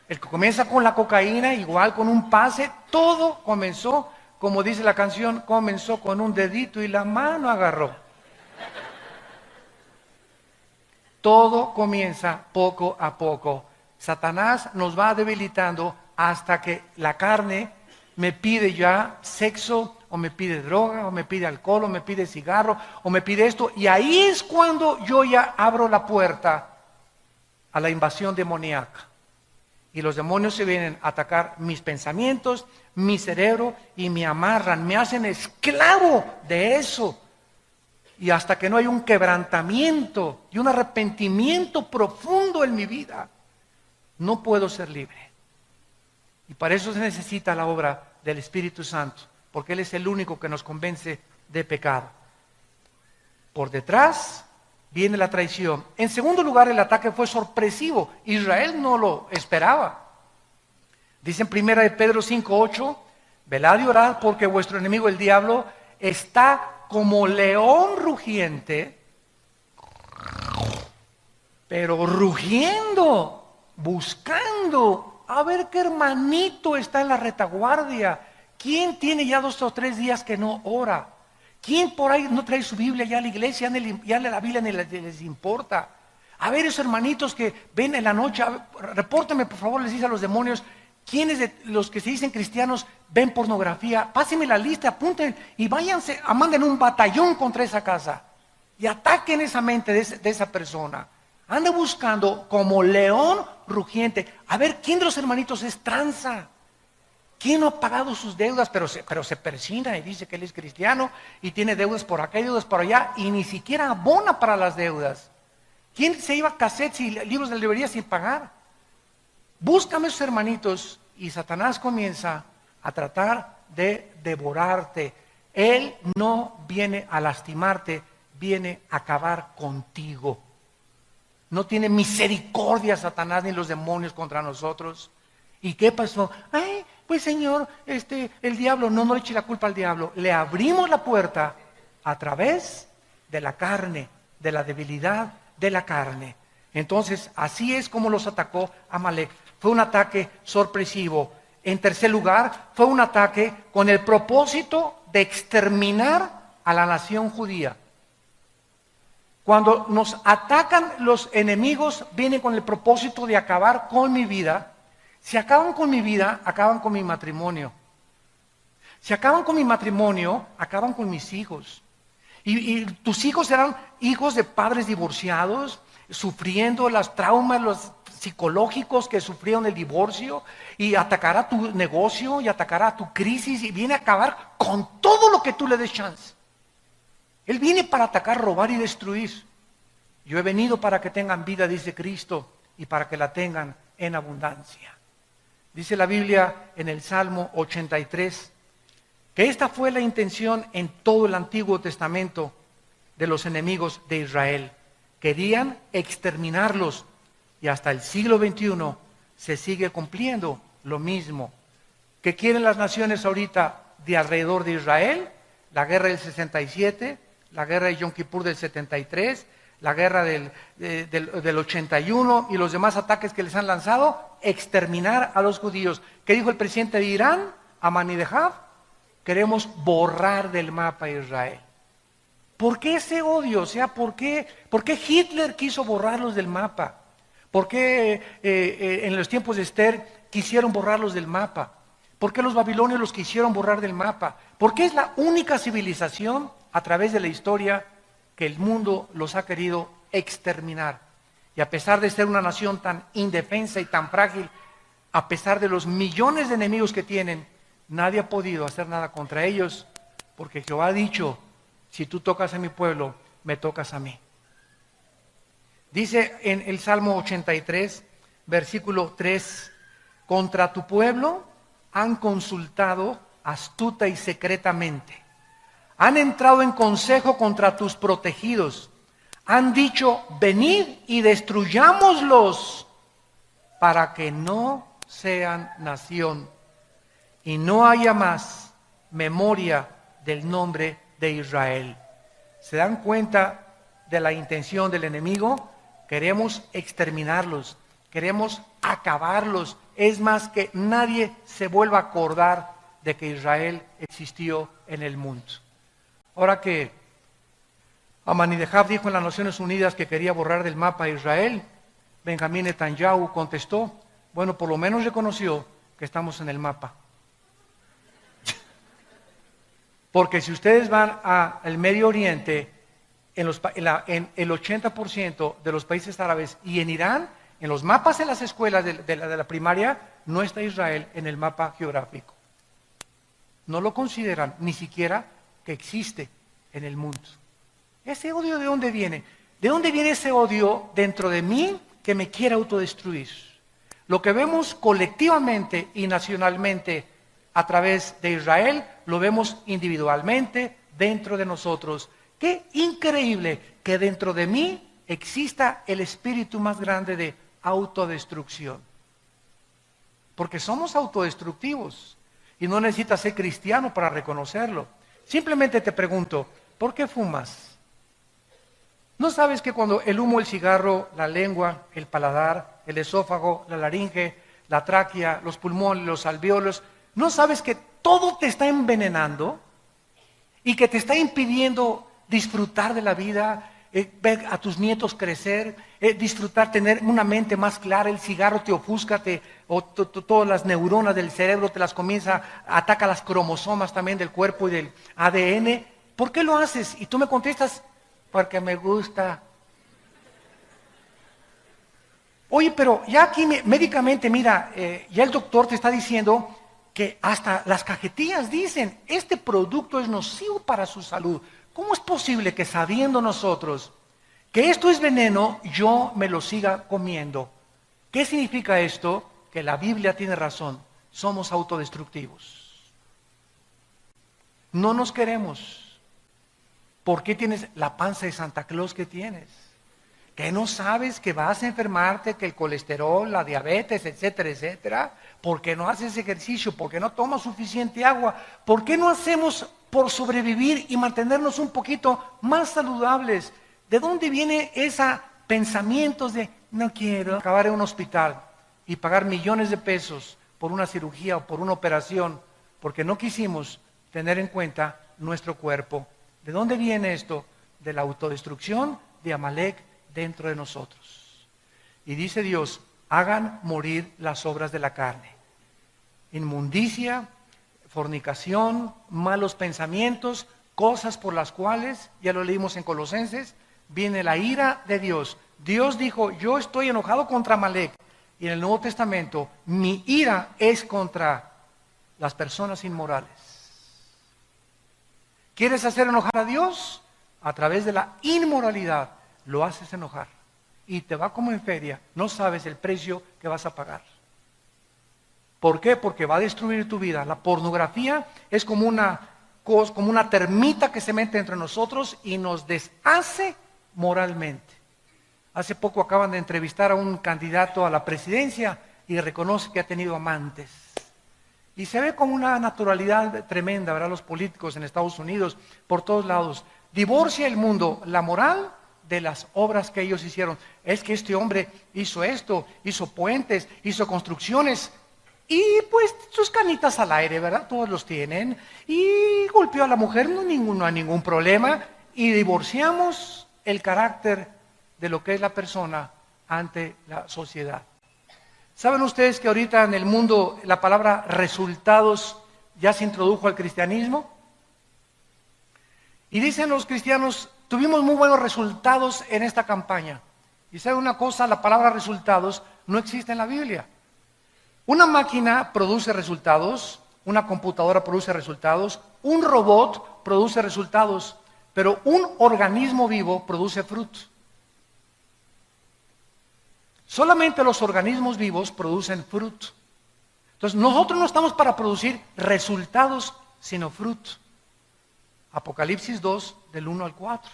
El que comienza con la cocaína, igual con un pase, todo comenzó, como dice la canción, comenzó con un dedito y la mano agarró. Todo comienza poco a poco. Satanás nos va debilitando hasta que la carne me pide ya sexo, o me pide droga, o me pide alcohol, o me pide cigarro, o me pide esto. Y ahí es cuando yo ya abro la puerta a la invasión demoníaca. Y los demonios se vienen a atacar mis pensamientos, mi cerebro, y me amarran, me hacen esclavo de eso. Y hasta que no hay un quebrantamiento y un arrepentimiento profundo en mi vida, no puedo ser libre. Y para eso se necesita la obra del Espíritu Santo, porque Él es el único que nos convence de pecado. Por detrás viene la traición. En segundo lugar, el ataque fue sorpresivo. Israel no lo esperaba. Dice en 1 de Pedro 5:8, velad y orad porque vuestro enemigo el diablo está como león rugiente, pero rugiendo, buscando a ver qué hermanito está en la retaguardia. ¿Quién tiene ya 2 o 3 días que no ora? ¿Quién por ahí no trae su Biblia ya a la iglesia? Ya la Biblia ni les importa. A ver esos hermanitos que ven en la noche, repórtenme por favor, les dice a los demonios, ¿quiénes de los que se dicen cristianos ven pornografía? Pásenme la lista, apunten y váyanse, manden un batallón contra esa casa y ataquen esa mente de esa persona. Anda buscando como león rugiente. A ver, ¿quién de los hermanitos es tranza? ¿Quién no ha pagado sus deudas? Pero se persina y dice que él es cristiano y tiene deudas por acá y deudas por allá y ni siquiera abona para las deudas. ¿Quién se iba a cassettes y libros de librería sin pagar? Búscame esos hermanitos y Satanás comienza a tratar de devorarte. Él no viene a lastimarte, viene a acabar contigo. No tiene misericordia Satanás ni los demonios contra nosotros. ¿Y qué pasó? Ay, pues Señor, el diablo, no le eche la culpa al diablo. Le abrimos la puerta a través de la carne, de la debilidad de la carne. Entonces, así es como los atacó Amalek. Fue un ataque sorpresivo. En tercer lugar, fue un ataque con el propósito de exterminar a la nación judía. Cuando nos atacan los enemigos, vienen con el propósito de acabar con mi vida. Si acaban con mi vida, acaban con mi matrimonio. Si acaban con mi matrimonio, acaban con mis hijos. Y tus hijos serán hijos de padres divorciados, sufriendo los traumas, los psicológicos que sufrieron el divorcio, y atacará tu negocio, y atacará tu crisis, y viene a acabar con todo lo que tú le des chance. Él viene para atacar, robar y destruir. Yo he venido para que tengan vida, dice Cristo, y para que la tengan en abundancia. Dice la Biblia en el Salmo 83, que esta fue la intención en todo el Antiguo Testamento de los enemigos de Israel. Querían exterminarlos, y hasta el siglo XXI se sigue cumpliendo lo mismo. ¿Qué quieren las naciones ahorita de alrededor de Israel? La guerra del 67, la guerra de Yom Kippur del 73, la guerra del 81 y los demás ataques que les han lanzado, exterminar a los judíos. ¿Qué dijo el presidente de Irán, Ahmadinejad? Queremos borrar del mapa a Israel. ¿Por qué ese odio? O sea, ¿por qué Hitler quiso borrarlos del mapa? ¿Por qué en los tiempos de Esther quisieron borrarlos del mapa? ¿Por qué los babilonios los quisieron borrar del mapa? Porque es la única civilización a través de la historia que el mundo los ha querido exterminar. Y a pesar de ser una nación tan indefensa y tan frágil, a pesar de los millones de enemigos que tienen, nadie ha podido hacer nada contra ellos, porque Jehová ha dicho, si tú tocas a mi pueblo, me tocas a mí. Dice en el Salmo 83, versículo 3, contra tu pueblo han consultado astuta y secretamente. Han entrado en consejo contra tus protegidos. Han dicho, venid y destruyámoslos para que no sean nación y no haya más memoria del nombre de Israel. ¿Se dan cuenta de la intención del enemigo? Queremos exterminarlos, queremos acabarlos. Es más, que nadie se vuelva a acordar de que Israel existió en el mundo. Ahora que Ahmadinejad dijo en las Naciones Unidas que quería borrar del mapa a Israel, Benjamín Netanyahu contestó, bueno, por lo menos reconoció que estamos en el mapa. Porque si ustedes van al Medio Oriente, en el 80% de los países árabes y en Irán, en los mapas en las escuelas de la primaria, no está Israel en el mapa geográfico. No lo consideran ni siquiera que existe en el mundo. ¿Ese odio de dónde viene? ¿De dónde viene ese odio dentro de mí que me quiere autodestruir? Lo que vemos colectivamente y nacionalmente a través de Israel, lo vemos individualmente dentro de nosotros. Qué increíble que dentro de mí exista el espíritu más grande de autodestrucción. Porque somos autodestructivos y no necesitas ser cristiano para reconocerlo. Simplemente te pregunto, ¿por qué fumas? ¿No sabes que cuando el humo, el cigarro, la lengua, el paladar, el esófago, la laringe, la tráquea, los pulmones, los alvéolos, ¿no sabes que todo te está envenenando y que te está impidiendo disfrutar de la vida, ver a tus nietos crecer, disfrutar, tener una mente más clara? El cigarro te ofusca, todas las neuronas del cerebro te las comienza, ataca las cromosomas también del cuerpo y del ADN. ¿Por qué lo haces? Y tú me contestas, porque me gusta. Oye, pero ya aquí médicamente, mira, ya el doctor te está diciendo que hasta las cajetillas dicen, este producto es nocivo para su salud. ¿Cómo es posible que sabiendo nosotros que esto es veneno, yo me lo siga comiendo? ¿Qué significa esto? Que la Biblia tiene razón. somos autodestructivos. No nos queremos. ¿Por qué tienes la panza de Santa Claus que tienes? ¿Que no sabes que vas a enfermarte, que el colesterol, la diabetes, etcétera, etcétera? ¿Por qué no haces ejercicio? ¿Por qué no tomas suficiente agua? ¿Por qué no hacemos por sobrevivir y mantenernos un poquito más saludables? ¿De dónde viene esos pensamientos de no quiero acabar en un hospital y pagar millones de pesos por una cirugía o por una operación porque no quisimos tener en cuenta nuestro cuerpo? ¿De dónde viene esto? De la autodestrucción de Amalek dentro de nosotros. Y dice Dios, hagan morir las obras de la carne. Inmundicia, fornicación, malos pensamientos, cosas por las cuales, ya lo leímos en Colosenses, viene la ira de Dios. Dios dijo, yo estoy enojado contra Amalek. Y en el Nuevo Testamento, mi ira es contra las personas inmorales. ¿Quieres hacer enojar a Dios? A través de la inmoralidad lo haces enojar. Y te va como en feria, no sabes el precio que vas a pagar. ¿Por qué? Porque va a destruir tu vida. La pornografía es como una termita que se mete entre nosotros y nos deshace moralmente. Hace poco acaban de entrevistar a un candidato a la presidencia y reconoce que ha tenido amantes. Y se ve con una naturalidad tremenda, ¿verdad? Los políticos en Estados Unidos, por todos lados. Divorcia el mundo, la moral de las obras que ellos hicieron. Es que este hombre hizo esto, hizo puentes, hizo construcciones. Y pues sus canitas al aire, ¿verdad? Todos los tienen. Y golpeó a la mujer, no hay ningún problema. Y divorciamos el carácter de lo que es la persona ante la sociedad. ¿Saben ustedes que ahorita en el mundo la palabra resultados ya se introdujo al cristianismo? Y dicen los cristianos, tuvimos muy buenos resultados en esta campaña. Y saben una cosa, la palabra resultados no existe en la Biblia. Una máquina produce resultados, una computadora produce resultados, un robot produce resultados, pero un organismo vivo produce fruto. Solamente los organismos vivos producen fruto. Entonces, nosotros no estamos para producir resultados, sino fruto. Apocalipsis 2, del 1 al 4.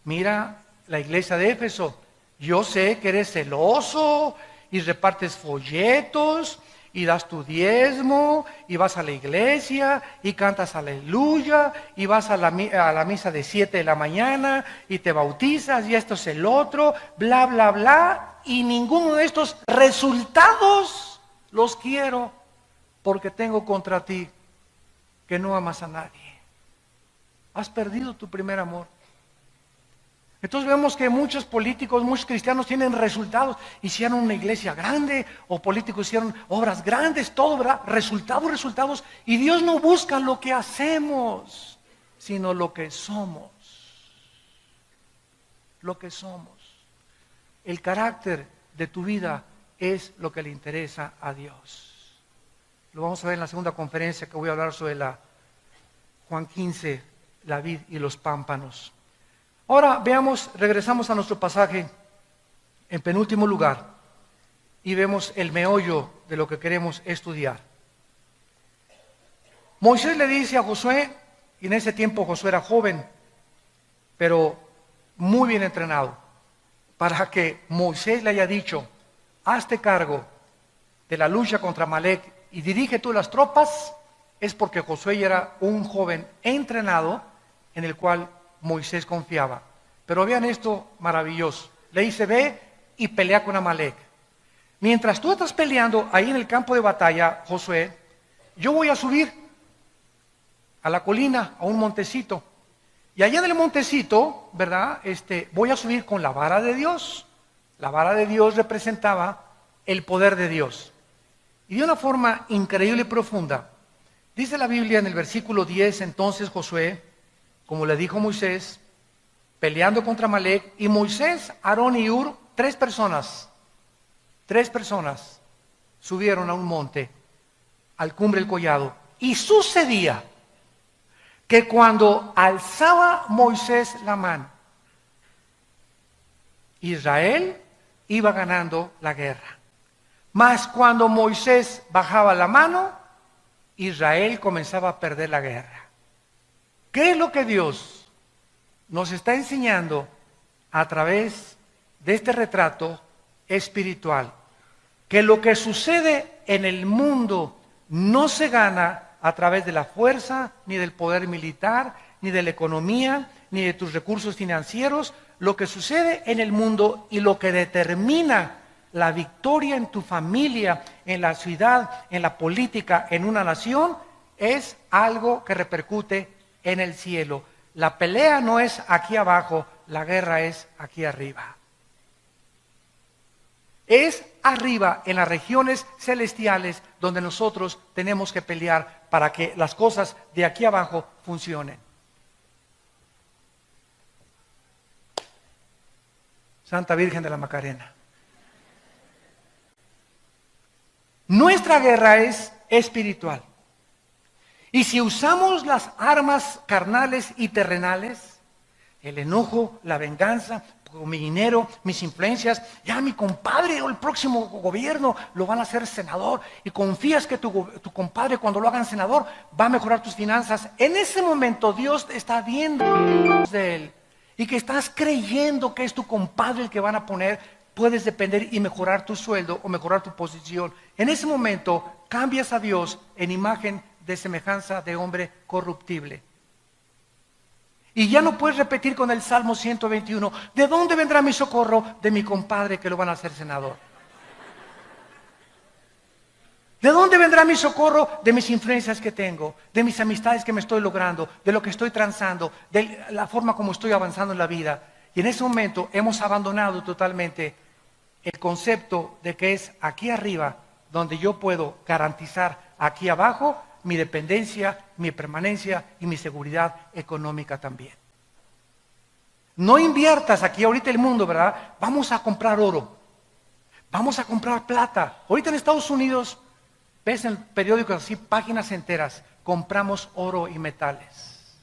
Mira la iglesia de Éfeso. Yo sé que eres celoso y repartes folletos y das tu diezmo y vas a la iglesia y cantas aleluya y vas a la misa de 7 de la mañana y te bautizas y esto es el otro, bla, bla, bla. Y ninguno de estos resultados los quiero porque tengo contra ti que no amas a nadie. Has perdido tu primer amor. Entonces vemos que muchos políticos, muchos cristianos tienen resultados. Hicieron una iglesia grande o políticos hicieron obras grandes, todo, ¿verdad? Resultados. Y Dios no busca lo que hacemos, sino lo que somos. Lo que somos. El carácter de tu vida es lo que le interesa a Dios. Lo vamos a ver en la segunda conferencia que voy a hablar sobre Juan 15, la vid y los pámpanos. Ahora regresamos a nuestro pasaje en penúltimo lugar y vemos el meollo de lo que queremos estudiar. Moisés le dice a Josué, y en ese tiempo Josué era joven, pero muy bien entrenado, para que Moisés le haya dicho, hazte cargo de la lucha contra Amalek y dirige tú las tropas, es porque Josué era un joven entrenado en el cual Moisés confiaba. Pero vean esto maravilloso. Le dice, ve y pelea con Amalek. Mientras tú estás peleando ahí en el campo de batalla, Josué, yo voy a subir a la colina, a un montecito. Y allá en el montecito, ¿verdad? Voy a subir con la vara de Dios. La vara de Dios representaba el poder de Dios. Y de una forma increíble y profunda, dice la Biblia en el versículo 10, entonces Josué, como le dijo Moisés, peleando contra Amalek, y Moisés, Aarón y Hur, tres personas subieron a un monte, al cumbre del collado. Y sucedía que cuando alzaba Moisés la mano, Israel iba ganando la guerra. Mas cuando Moisés bajaba la mano, Israel comenzaba a perder la guerra. ¿Qué es lo que Dios nos está enseñando a través de este retrato espiritual? Que lo que sucede en el mundo no se gana a través de la fuerza, ni del poder militar, ni de la economía, ni de tus recursos financieros. Lo que sucede en el mundo y lo que determina la victoria en tu familia, en la ciudad, en la política, en una nación, es algo que repercute en el cielo. La pelea no es aquí abajo, la guerra es aquí arriba. Es arriba, en las regiones celestiales, donde nosotros tenemos que pelear para que las cosas de aquí abajo funcionen. Santa Virgen de la Macarena. Nuestra guerra es espiritual. Y si usamos las armas carnales y terrenales, el enojo, la venganza, con mi dinero, mis influencias, ya mi compadre o el próximo gobierno lo van a hacer senador y confías que tu compadre cuando lo hagan senador va a mejorar tus finanzas. En ese momento Dios está viendo de él y que estás creyendo que es tu compadre el que van a poner, puedes depender y mejorar tu sueldo o mejorar tu posición. En ese momento cambias a Dios en imagen de semejanza de hombre corruptible. Y ya no puedes repetir con el Salmo 121, ¿de dónde vendrá mi socorro? De mi compadre que lo van a hacer senador. ¿De dónde vendrá mi socorro? De mis influencias que tengo, de mis amistades que me estoy logrando, de lo que estoy transando, de la forma como estoy avanzando en la vida. Y en ese momento hemos abandonado totalmente el concepto de que es aquí arriba donde yo puedo garantizar aquí abajo mi dependencia, mi permanencia y mi seguridad económica también. No inviertas aquí ahorita el mundo, ¿verdad? Vamos a comprar oro, vamos a comprar plata. Ahorita en Estados Unidos, ves en periódicos así, páginas enteras, compramos oro y metales.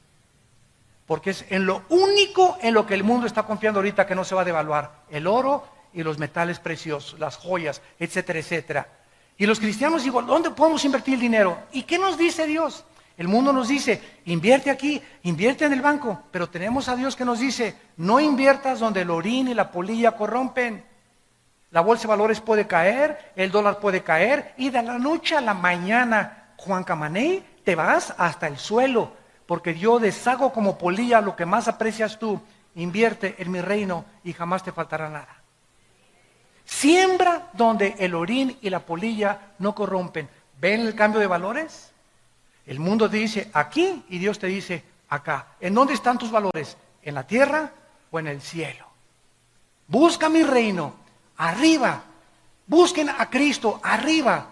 Porque es en lo único en lo que el mundo está confiando ahorita que no se va a devaluar, el oro y los metales preciosos, las joyas, etcétera, etcétera. Y los cristianos digo, ¿dónde podemos invertir el dinero? ¿Y qué nos dice Dios? El mundo nos dice, invierte aquí, invierte en el banco, pero tenemos a Dios que nos dice, no inviertas donde el orín y la polilla corrompen. La bolsa de valores puede caer, el dólar puede caer, y de la noche a la mañana, Juan Camaney, te vas hasta el suelo, porque yo deshago como polilla lo que más aprecias tú, invierte en mi reino y jamás te faltará nada. Siembra donde el orín y la polilla no corrompen. ¿Ven el cambio de valores? El mundo te dice aquí y Dios te dice acá. ¿En dónde están tus valores? ¿En la tierra o en el cielo? Busca mi reino, arriba. Busquen a Cristo, arriba.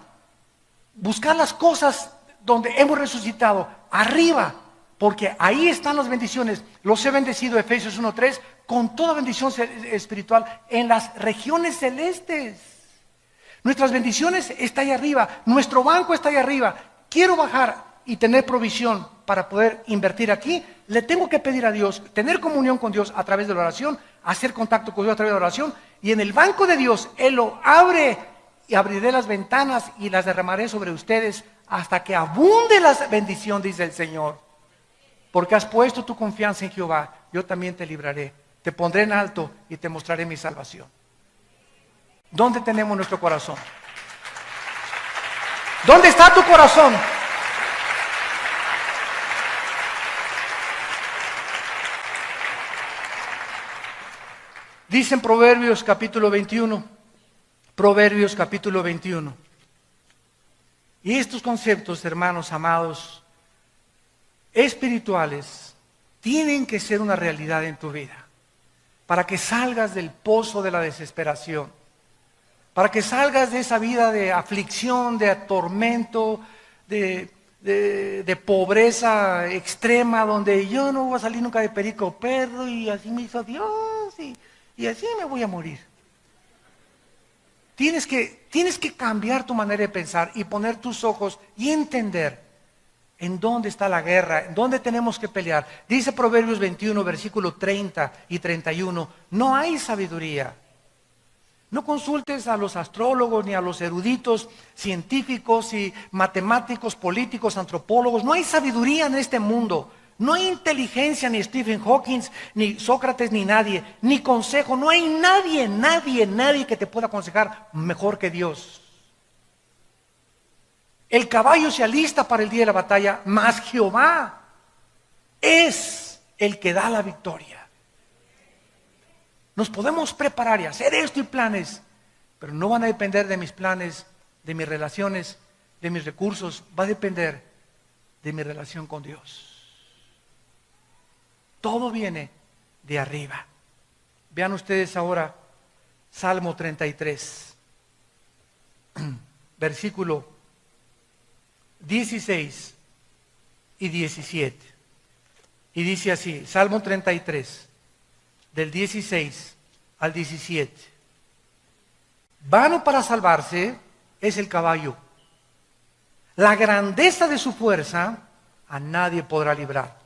Buscar las cosas donde hemos resucitado, arriba. Porque ahí están las bendiciones. Los he bendecido, Efesios 1:3, con toda bendición espiritual en las regiones celestes. Nuestras bendiciones están ahí arriba. Nuestro banco está ahí arriba. Quiero bajar y tener provisión para poder invertir aquí. Le tengo que pedir a Dios, tener comunión con Dios a través de la oración, hacer contacto con Dios a través de la oración. Y en el banco de Dios, Él lo abre y abriré las ventanas y las derramaré sobre ustedes hasta que abunde la bendición, dice el Señor. Porque has puesto tu confianza en Jehová, yo también te libraré. Te pondré en alto y te mostraré mi salvación. ¿Dónde tenemos nuestro corazón? ¿Dónde está tu corazón? Dice en Proverbios capítulo 21. Proverbios capítulo 21. Y estos conceptos, hermanos amados, espirituales, tienen que ser una realidad en tu vida, para que salgas del pozo de la desesperación, para que salgas de esa vida de aflicción, de tormento, de pobreza extrema, donde yo no voy a salir nunca de perico perro y así me hizo Dios y así me voy a morir. Tienes que cambiar tu manera de pensar y poner tus ojos y entender ¿en dónde está la guerra? ¿En dónde tenemos que pelear? Dice Proverbios 21, versículo 30 y 31, no hay sabiduría. No consultes a los astrólogos ni a los eruditos científicos y matemáticos, políticos, antropólogos. No hay sabiduría en este mundo. No hay inteligencia, ni Stephen Hawking, ni Sócrates, ni nadie, ni consejo. No hay nadie que te pueda aconsejar mejor que Dios. El caballo se alista para el día de la batalla, mas Jehová es el que da la victoria. Nos podemos preparar y hacer esto y planes, pero no van a depender de mis planes, de mis relaciones, de mis recursos. Va a depender de mi relación con Dios. Todo viene de arriba. Vean ustedes ahora Salmo 33, versículo 16 y 17. Y dice así, Salmo 33, del 16 al 17. Vano para salvarse es el caballo. La grandeza de su fuerza a nadie podrá librar.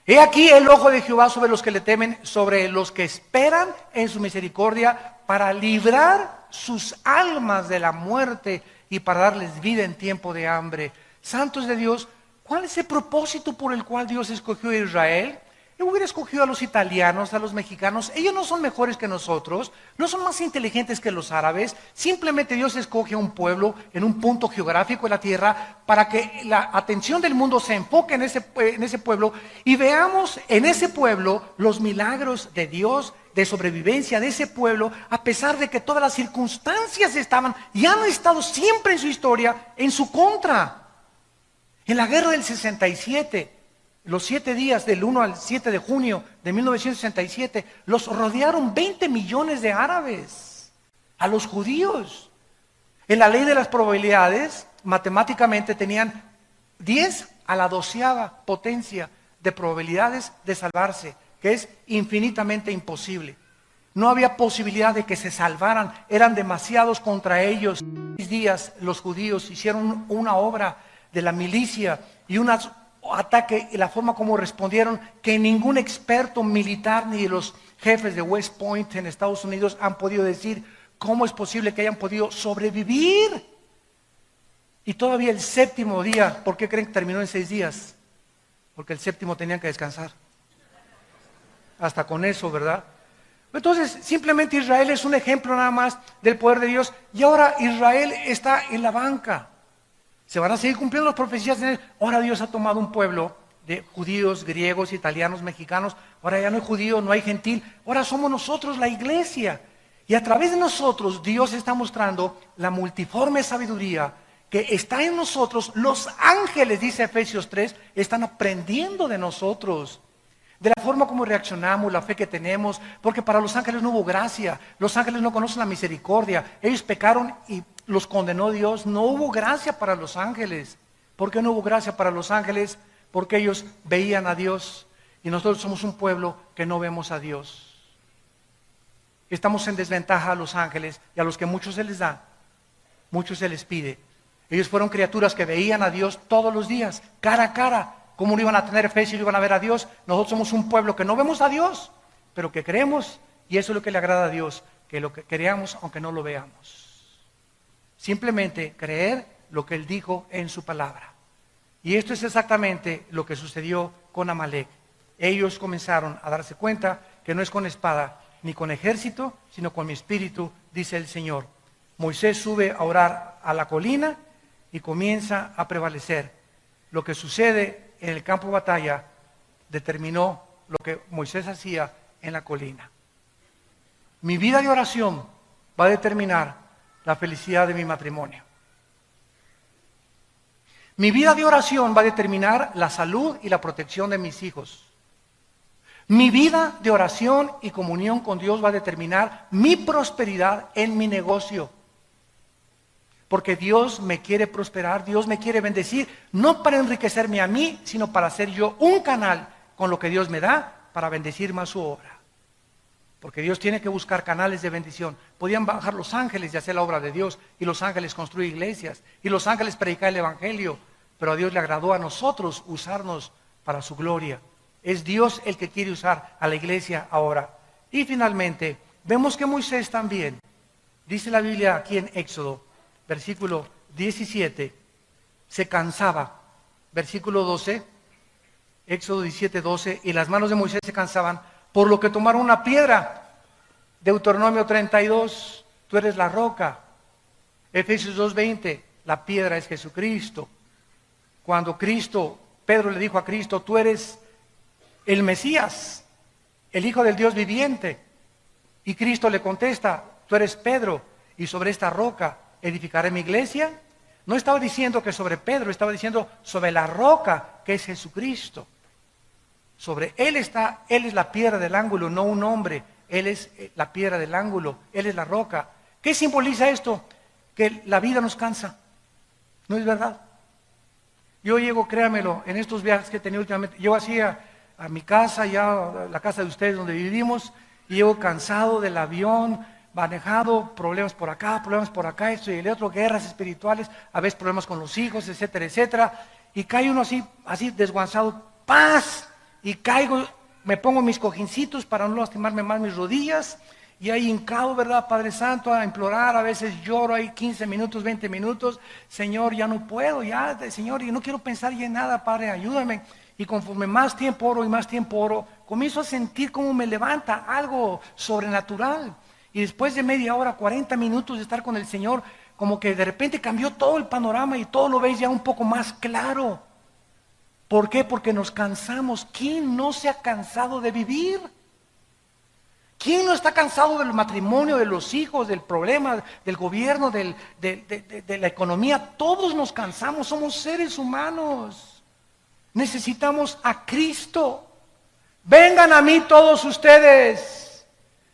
He aquí el ojo de Jehová sobre los que le temen, sobre los que esperan en su misericordia, para librar sus almas de la muerte y para darles vida en tiempo de hambre. Santos de Dios, ¿cuál es el propósito por el cual Dios escogió a Israel? Él hubiera escogido a los italianos, a los mexicanos. Ellos no son mejores que nosotros, no son más inteligentes que los árabes. Simplemente Dios escoge a un pueblo en un punto geográfico de la tierra para que la atención del mundo se enfoque en ese pueblo y veamos en ese pueblo los milagros de Dios, de sobrevivencia de ese pueblo, a pesar de que todas las circunstancias estaban y han estado siempre en su historia en su contra. En la guerra del 67, los 7 días del 1 al 7 de junio de 1967, los rodearon 20 millones de árabes, a los judíos. En la ley de las probabilidades, matemáticamente tenían 10 a la 12ª potencia de probabilidades de salvarse, que es infinitamente imposible. No había posibilidad de que se salvaran, eran demasiados contra ellos. 6 días los judíos hicieron una obra de la milicia y un ataque, y la forma como respondieron, que ningún experto militar ni los jefes de West Point en Estados Unidos han podido decir cómo es posible que hayan podido sobrevivir. Y todavía el 7º día, ¿por qué creen que terminó en 6 días? Porque el 7º tenían que descansar. Hasta con eso, ¿verdad? Entonces, simplemente Israel es un ejemplo nada más del poder de Dios. Y ahora Israel está en la banca. Se van a seguir cumpliendo las profecías. Ahora Dios ha tomado un pueblo de judíos, griegos, italianos, mexicanos. Ahora ya no hay judío, no hay gentil. Ahora somos nosotros la iglesia. Y a través de nosotros Dios está mostrando la multiforme sabiduría que está en nosotros. Los ángeles, dice Efesios 3, están aprendiendo de nosotros. De la forma como reaccionamos, la fe que tenemos. Porque para los ángeles no hubo gracia. Los ángeles no conocen la misericordia. Ellos pecaron y los condenó Dios. No hubo gracia para los ángeles. ¿Por qué no hubo gracia para los ángeles? Porque ellos veían a Dios y nosotros somos un pueblo que no vemos a Dios. Estamos en desventaja a los ángeles y a los que mucho se les da, mucho se les pide. Ellos fueron criaturas que veían a Dios todos los días, cara a cara. ¿Cómo no iban a tener fe si no iban a ver a Dios? Nosotros somos un pueblo que no vemos a Dios, pero que creemos, y eso es lo que le agrada a Dios, que lo que creamos aunque no lo veamos. Simplemente creer lo que Él dijo en su palabra. Y esto es exactamente lo que sucedió con Amalek. Ellos comenzaron a darse cuenta que no es con espada ni con ejército, sino con mi espíritu, dice el Señor. Moisés sube a orar a la colina y comienza a prevalecer. Lo que sucede en el campo de batalla determinó lo que Moisés hacía en la colina. Mi vida de oración va a determinar la felicidad de mi matrimonio. Mi vida de oración va a determinar la salud y la protección de mis hijos. Mi vida de oración y comunión con Dios va a determinar mi prosperidad en mi negocio. Porque Dios me quiere prosperar, Dios me quiere bendecir, no para enriquecerme a mí, sino para ser yo un canal con lo que Dios me da para bendecir más su obra. Porque Dios tiene que buscar canales de bendición. Podían bajar los ángeles y hacer la obra de Dios, y los ángeles construir iglesias, y los ángeles predicar el evangelio, pero a Dios le agradó a nosotros usarnos para su gloria. Es Dios el que quiere usar a la iglesia ahora. Y finalmente, vemos que Moisés también, dice la Biblia aquí en Éxodo, versículo 17, se cansaba. Versículo 12, Éxodo 17, 12, y las manos de Moisés se cansaban, por lo que tomaron una piedra. Deuteronomio 32, tú eres la roca. Efesios 2:20, la piedra es Jesucristo. Cuando Pedro le dijo a Cristo, tú eres el Mesías, el Hijo del Dios viviente. Y Cristo le contesta, tú eres Pedro, y sobre esta roca edificaré mi iglesia. No estaba diciendo que sobre Pedro, estaba diciendo sobre la roca que es Jesucristo. Sobre Él está, Él es la piedra del ángulo, no un hombre. Él es la piedra del ángulo, Él es la roca. ¿Qué simboliza esto? Que la vida nos cansa. ¿No es verdad? Yo llego, créanmelo, en estos viajes que he tenido últimamente, llego así a mi casa, ya a la casa de ustedes donde vivimos, y llego cansado del avión, manejado, problemas por acá, esto y el otro, guerras espirituales, a veces problemas con los hijos, etcétera, etcétera, y cae uno así desguanzado, ¡paz! Y caigo, me pongo mis cojincitos para no lastimarme más mis rodillas, y ahí hincado, ¿verdad, Padre Santo? A implorar, a veces lloro ahí 15 minutos, 20 minutos, Señor, ya no puedo, Señor, y no quiero pensar ya en nada, Padre, ayúdame. Y conforme más tiempo oro y más tiempo oro, comienzo a sentir cómo me levanta algo sobrenatural. Y después de media hora, 40 minutos de estar con el Señor, como que de repente cambió todo el panorama y todo lo veis ya un poco más claro. ¿Por qué? Porque nos cansamos. ¿Quién no se ha cansado de vivir? ¿Quién no está cansado del matrimonio, de los hijos, del problema, del gobierno, de la economía? Todos nos cansamos, somos seres humanos. Necesitamos a Cristo. Vengan a mí todos ustedes,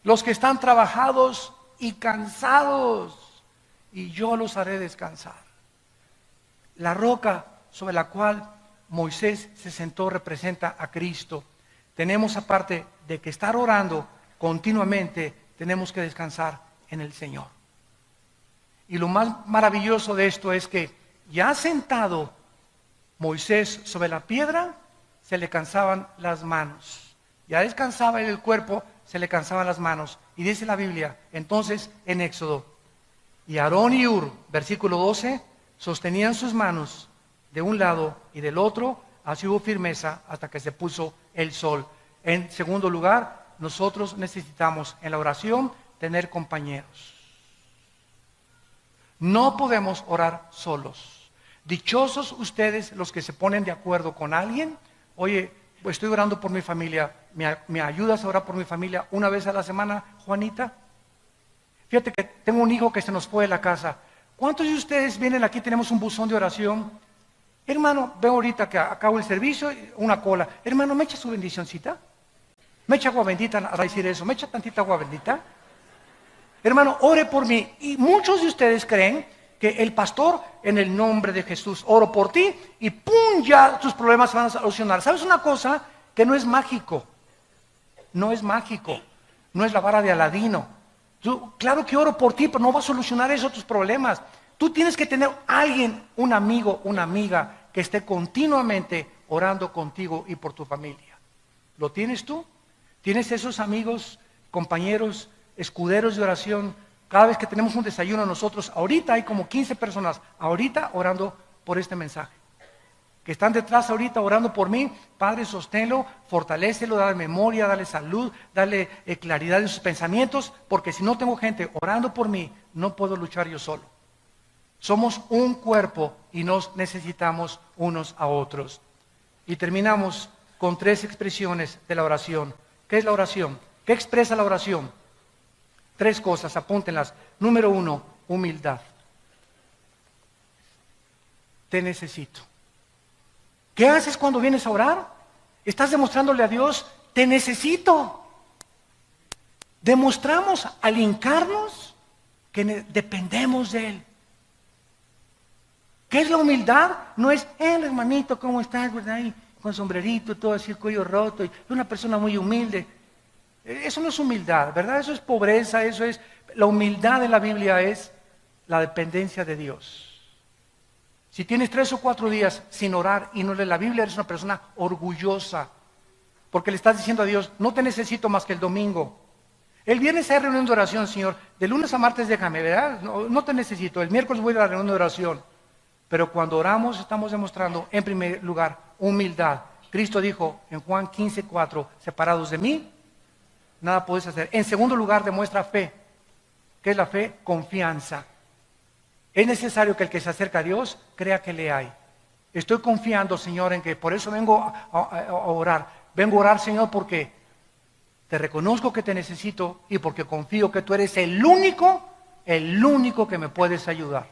los que están trabajados y cansados, y yo los haré descansar. La roca sobre la cual Moisés se sentó representa a Cristo. Tenemos, aparte de que estar orando continuamente, tenemos que descansar en el Señor. Y lo más maravilloso de esto es que ya sentado Moisés sobre la piedra, se le cansaban las manos. Ya descansaba el cuerpo, se le cansaban las manos. Y dice la Biblia, entonces en Éxodo, y Aarón y Hur, versículo 12, sostenían sus manos de un lado y del otro, así hubo firmeza hasta que se puso el sol. En segundo lugar, nosotros necesitamos en la oración tener compañeros. No podemos orar solos. Dichosos ustedes los que se ponen de acuerdo con alguien. Oye, pues estoy orando por mi familia. ¿Me ayudas a orar por mi familia una vez a la semana, Juanita? Fíjate que tengo un hijo que se nos fue de la casa. ¿Cuántos de ustedes vienen aquí? Tenemos un buzón de oración. Hermano, veo ahorita que acabo el servicio, una cola. Hermano, ¿me echa su bendicioncita? ¿Me echa agua bendita a decir eso? ¿Me echa tantita agua bendita? Hermano, ore por mí. Y muchos de ustedes creen que el pastor, en el nombre de Jesús, oro por ti y ¡pum! Ya tus problemas se van a solucionar. ¿Sabes una cosa? Que no es mágico. No es mágico. No es la vara de Aladino. Claro que oro por ti, pero no va a solucionar eso tus problemas. Tú tienes que tener alguien, un amigo, una amiga, que esté continuamente orando contigo y por tu familia. ¿Lo tienes tú? ¿Tienes esos amigos, compañeros, escuderos de oración? Cada vez que tenemos un desayuno nosotros, ahorita hay como 15 personas, ahorita orando por este mensaje. Que están detrás ahorita orando por mí. Padre, sosténlo, fortalécelo, dale memoria, dale salud, dale claridad en sus pensamientos, porque si no tengo gente orando por mí, no puedo luchar yo solo. Somos un cuerpo y nos necesitamos unos a otros. Y terminamos con 3 expresiones de la oración. ¿Qué es la oración? ¿Qué expresa la oración? 3 cosas, apúntenlas. Número 1, humildad. Te necesito. ¿Qué haces cuando vienes a orar? Estás demostrándole a Dios, te necesito. Demostramos al hincarnos que dependemos de Él. ¿Qué es la humildad? No es, hermanito, ¿cómo estás? ¿Verdad? Y con sombrerito, todo así, el cuello roto, y una persona muy humilde. Eso no es humildad, ¿verdad? Eso es pobreza, eso es... La humildad en la Biblia es la dependencia de Dios. Si tienes 3 o 4 días sin orar y no lees la Biblia, eres una persona orgullosa. Porque le estás diciendo a Dios, no te necesito más que el domingo. El viernes hay reunión de oración, Señor. De lunes a martes déjame, ¿verdad? No te necesito. El miércoles voy a la reunión de oración. Pero cuando oramos estamos demostrando, en primer lugar, humildad. Cristo dijo en Juan 15:4, separados de mí, nada podéis hacer. En segundo lugar, demuestra fe. ¿Qué es la fe? Confianza. Es necesario que el que se acerca a Dios crea que le hay. Estoy confiando, Señor, en que por eso vengo a orar. Vengo a orar, Señor, porque te reconozco que te necesito y porque confío que tú eres el único que me puedes ayudar.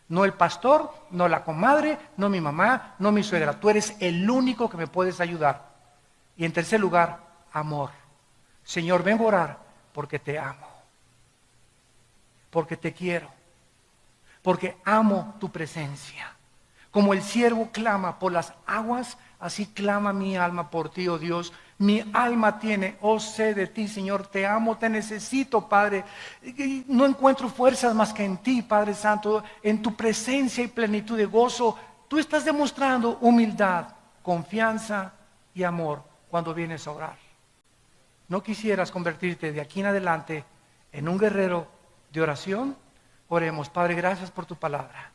No el pastor, no la comadre, no mi mamá, no mi suegra. Tú eres el único que me puedes ayudar. Y en tercer lugar, amor. Señor, vengo a orar porque te amo. Porque te quiero. Porque amo tu presencia. Como el siervo clama por las aguas, así clama mi alma por ti, oh Dios. Mi alma tiene, oh sed de ti, Señor. Te amo, te necesito, Padre. No encuentro fuerzas más que en ti, Padre Santo. En tu presencia y plenitud de gozo. Tú estás demostrando humildad, confianza y amor cuando vienes a orar. ¿No quisieras convertirte de aquí en adelante en un guerrero de oración? Oremos. Padre, gracias por tu palabra.